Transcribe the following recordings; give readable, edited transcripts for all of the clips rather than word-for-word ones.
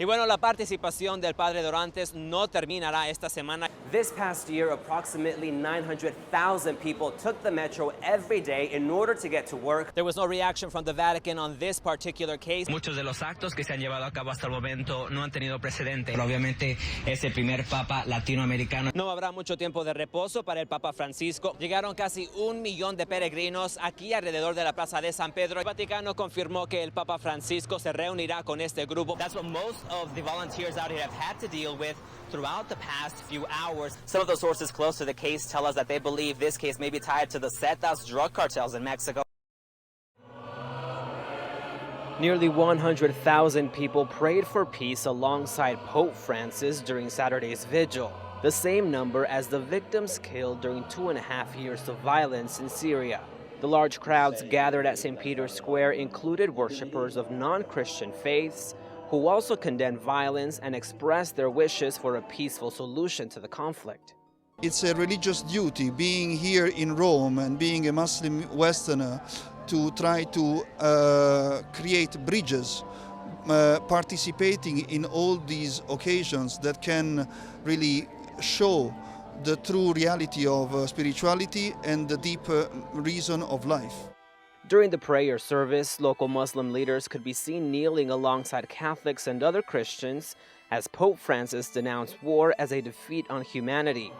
Y bueno, la participación del Padre Dorantes no terminará esta semana. This past year, approximately 900,000 people took the metro every day in order to get to work. There was no reaction from the Vatican on this particular case. Muchos de los actos que se han llevado a cabo hasta el momento no han tenido precedente. Pero obviamente es el primer papa latinoamericano. No habrá mucho tiempo de reposo para el Papa Francisco. Llegaron casi 1 millón de peregrinos aquí alrededor de la Plaza de San Pedro. El Vaticano confirmó que el Papa Francisco se reunirá con este grupo. That's what most of the volunteers out here have had to deal with throughout the past few hours. Some of the sources close to the case tell us that they believe this case may be tied to the Zetas drug cartels in Mexico. Nearly 100,000 people prayed for peace alongside Pope Francis during Saturday's vigil, the same number as the victims killed during 2.5 years of violence in Syria. The large crowds gathered at St. Peter's Square included worshippers of non-Christian faiths, who also condemned violence and expressed their wishes for a peaceful solution to the conflict. It's a religious duty, being here in Rome and being a Muslim Westerner, to try to create bridges, participating in all these occasions that can really show the true reality of spirituality and the deep reason of life. During the prayer service, local Muslim leaders could be seen kneeling alongside Catholics and other Christians as Pope Francis denounced war as a defeat on humanity.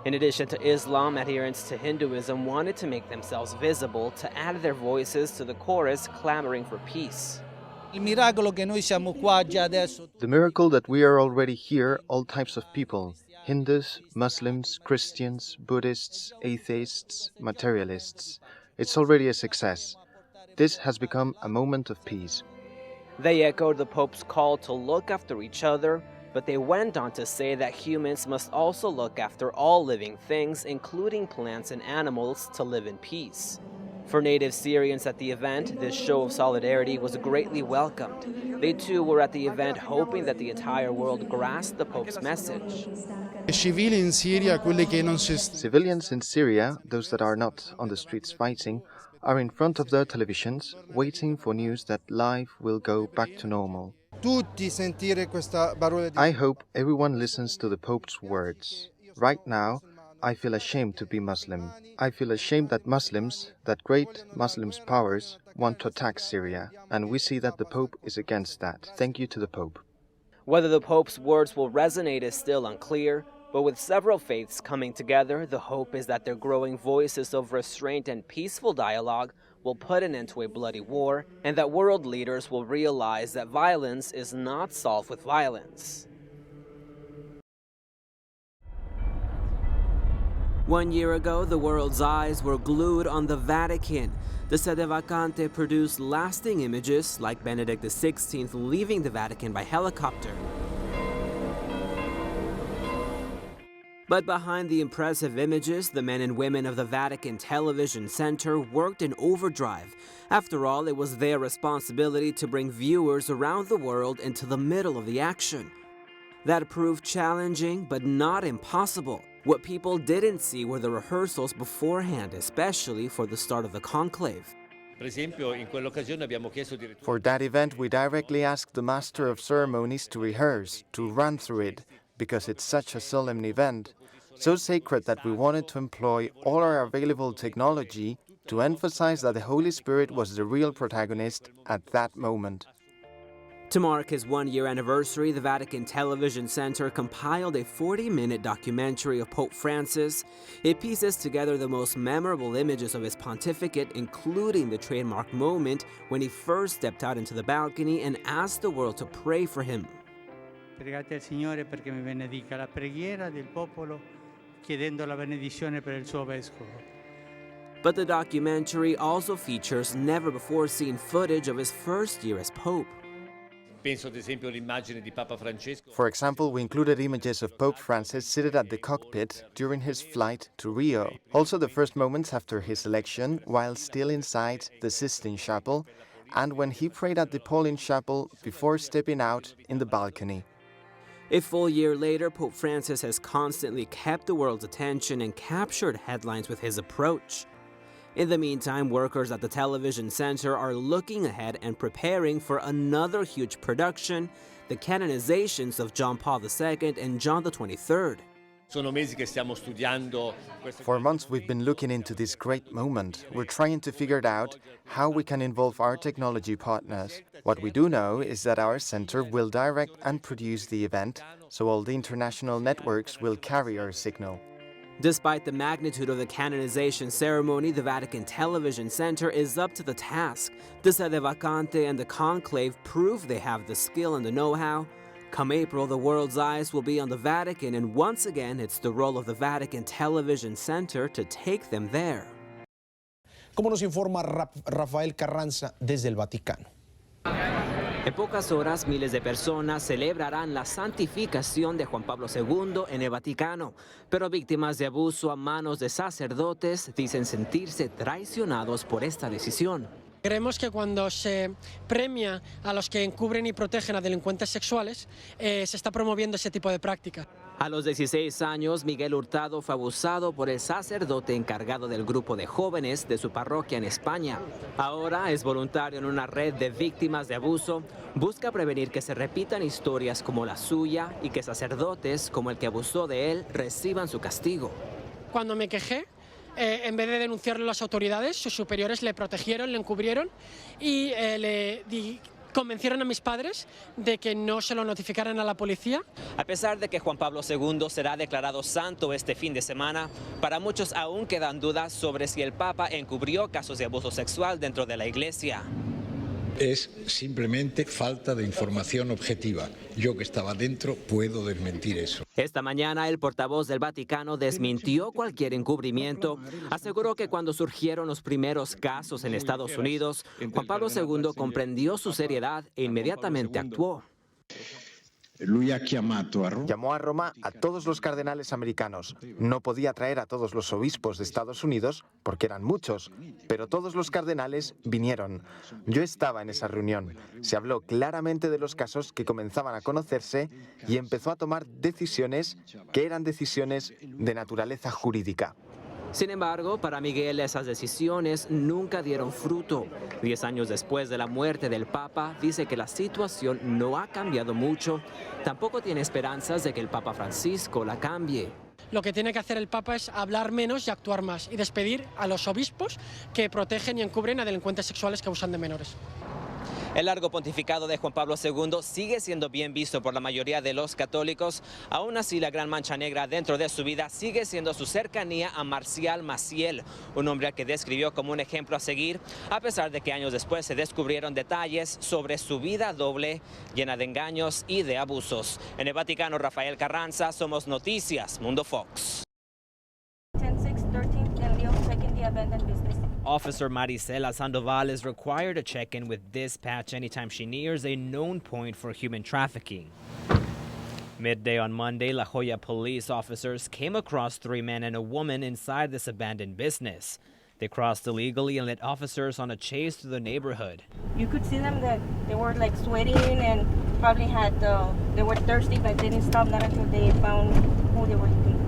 In addition to Islam, adherents to Hinduism wanted to make themselves visible to add their voices to the chorus clamoring for peace. The miracle that we are already here, all types of people, Hindus, Muslims, Christians, Buddhists, atheists, materialists. It's already a success. This has become a moment of peace. They echoed the Pope's call to look after each other, but they went on to say that humans must also look after all living things, including plants and animals, to live in peace. For native Syrians at the event, this show of solidarity was greatly welcomed. They too were at the event hoping that the entire world grasped the Pope's message. Civilians in Syria, those that are not on the streets fighting, are in front of their televisions, waiting for news that life will go back to normal. I hope everyone listens to the Pope's words. Right now, I feel ashamed to be Muslim. I feel ashamed that Muslims, that great Muslim powers, want to attack Syria, and we see that the Pope is against that. Thank you to the Pope. Whether the Pope's words will resonate is still unclear, but with several faiths coming together, the hope is that their growing voices of restraint and peaceful dialogue will put an end to a bloody war, and that world leaders will realize that violence is not solved with violence. 1 year ago, the world's eyes were glued on the Vatican. The Sede Vacante produced lasting images like Benedict XVI leaving the Vatican by helicopter. But behind the impressive images, the men and women of the Vatican Television Center worked in overdrive. After all, it was their responsibility to bring viewers around the world into the middle of the action. That proved challenging, but not impossible. What people didn't see were the rehearsals beforehand, especially for the start of the conclave. For that event, we directly asked the Master of Ceremonies to rehearse, to run through it, because it's such a solemn event, so sacred that we wanted to employ all our available technology to emphasize that the Holy Spirit was the real protagonist at that moment. To mark his 1-year anniversary, the Vatican Television Center compiled a 40-minute documentary of Pope Francis. It pieces together the most memorable images of his pontificate, including the trademark moment when he first stepped out into the balcony and asked the world to pray for him. Pregate al Signore perché mi benedica, la preghiera del popolo chiedendo la benedizione per il suo vescovo. But the documentary also features never-before-seen footage of his first year as Pope. For example, we included images of Pope Francis seated at the cockpit during his flight to Rio. Also the first moments after his election, while still inside the Sistine Chapel, and when he prayed at the Pauline Chapel before stepping out in the balcony. A full year later, Pope Francis has constantly kept the world's attention and captured headlines with his approach. In the meantime, workers at the television center are looking ahead and preparing for another huge production, the canonizations of John Paul II and John XXIII. For months we've been looking into this great moment. We're trying to figure out how we can involve our technology partners. What we do know is that our center will direct and produce the event, so all the international networks will carry our signal. Despite the magnitude of the canonization ceremony, the Vatican Television Center is up to the task. The Sede Vacante and the Conclave prove they have the skill and the know-how. Come April, the world's eyes will be on the Vatican, and once again, it's the role of the Vatican Television Center to take them there. Como nos informa Rafael Carranza desde el Vaticano. En pocas horas, miles de personas celebrarán la santificación de Juan Pablo II en el Vaticano, pero víctimas de abuso a manos de sacerdotes dicen sentirse traicionados por esta decisión. Creemos que cuando se premia a los que encubren y protegen a delincuentes sexuales, se está promoviendo ese tipo de práctica. A los 16 años, Miguel Hurtado fue abusado por el sacerdote encargado del grupo de jóvenes de su parroquia en España. Ahora es voluntario en una red de víctimas de abuso. Busca prevenir que se repitan historias como la suya y que sacerdotes como el que abusó de él reciban su castigo. Cuando me quejé, en vez de denunciarlo a las autoridades, sus superiores le protegieron, le encubrieron y convencieron a mis padres de que no se lo notificaran a la policía. A pesar de que Juan Pablo II será declarado santo este fin de semana, para muchos aún quedan dudas sobre si el Papa encubrió casos de abuso sexual dentro de la Iglesia. Es simplemente falta de información objetiva. Yo que estaba dentro puedo desmentir eso. Esta mañana el portavoz del Vaticano desmintió cualquier encubrimiento. Aseguró que cuando surgieron los primeros casos en Estados Unidos, Juan Pablo II comprendió su seriedad e inmediatamente actuó. Llamó a Roma a todos los cardenales americanos. No podía traer a todos los obispos de Estados Unidos porque eran muchos, pero todos los cardenales vinieron. Yo estaba en esa reunión. Se habló claramente de los casos que comenzaban a conocerse y empezó a tomar decisiones que eran decisiones de naturaleza jurídica. Sin embargo, para Miguel esas decisiones nunca dieron fruto. 10 años después de la muerte del Papa, dice que la situación no ha cambiado mucho. Tampoco tiene esperanzas de que el Papa Francisco la cambie. Lo que tiene que hacer el Papa es hablar menos y actuar más y despedir a los obispos que protegen y encubren a delincuentes sexuales que abusan de menores. El largo pontificado de Juan Pablo II sigue siendo bien visto por la mayoría de los católicos. Aún así, la gran mancha negra dentro de su vida sigue siendo su cercanía a Marcial Maciel, un hombre al que describió como un ejemplo a seguir, a pesar de que años después se descubrieron detalles sobre su vida doble, llena de engaños y de abusos. En el Vaticano, Rafael Carranza, Somos Noticias, Mundo Fox. Officer Maricela Sandoval is required to check in with dispatch anytime she nears a known point for human trafficking. Midday on Monday, La Jolla police officers came across 3 men and a woman inside this abandoned business. They crossed illegally and led officers on a chase through the neighborhood. You could see them that they were like sweating and probably they were thirsty, but they didn't stop not until they found who they were looking for.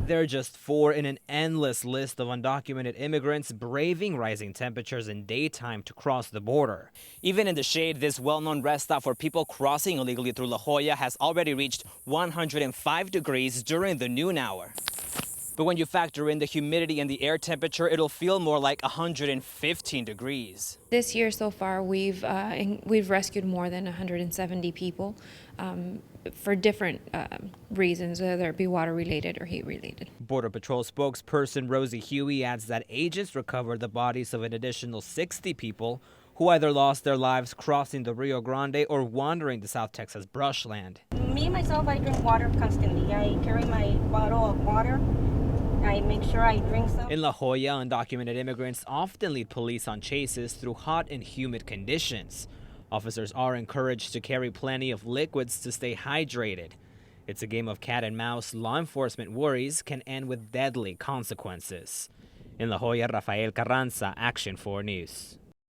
They're just 4 in an endless list of undocumented immigrants braving rising temperatures in daytime to cross the border. Even in the shade, this well-known rest stop for people crossing illegally through La Jolla has already reached 105 degrees during the noon hour. But when you factor in the humidity and the air temperature, it'll feel more like 115 degrees. This year so far, we've rescued more than 170 people for different reasons, whether it be water-related or heat-related. Border Patrol spokesperson Rosie Huey adds that agents recovered the bodies of an additional 60 people who either lost their lives crossing the Rio Grande or wandering the South Texas brushland. Me, myself, I drink water constantly. I carry my bottle of water. I make sure I drink some. In La Jolla, undocumented immigrants often lead police on chases through hot and humid conditions. Officers are encouraged to carry plenty of liquids to stay hydrated. It's a game of cat and mouse law enforcement worries can end with deadly consequences. In La Jolla, Rafael Carranza, Action 4 News.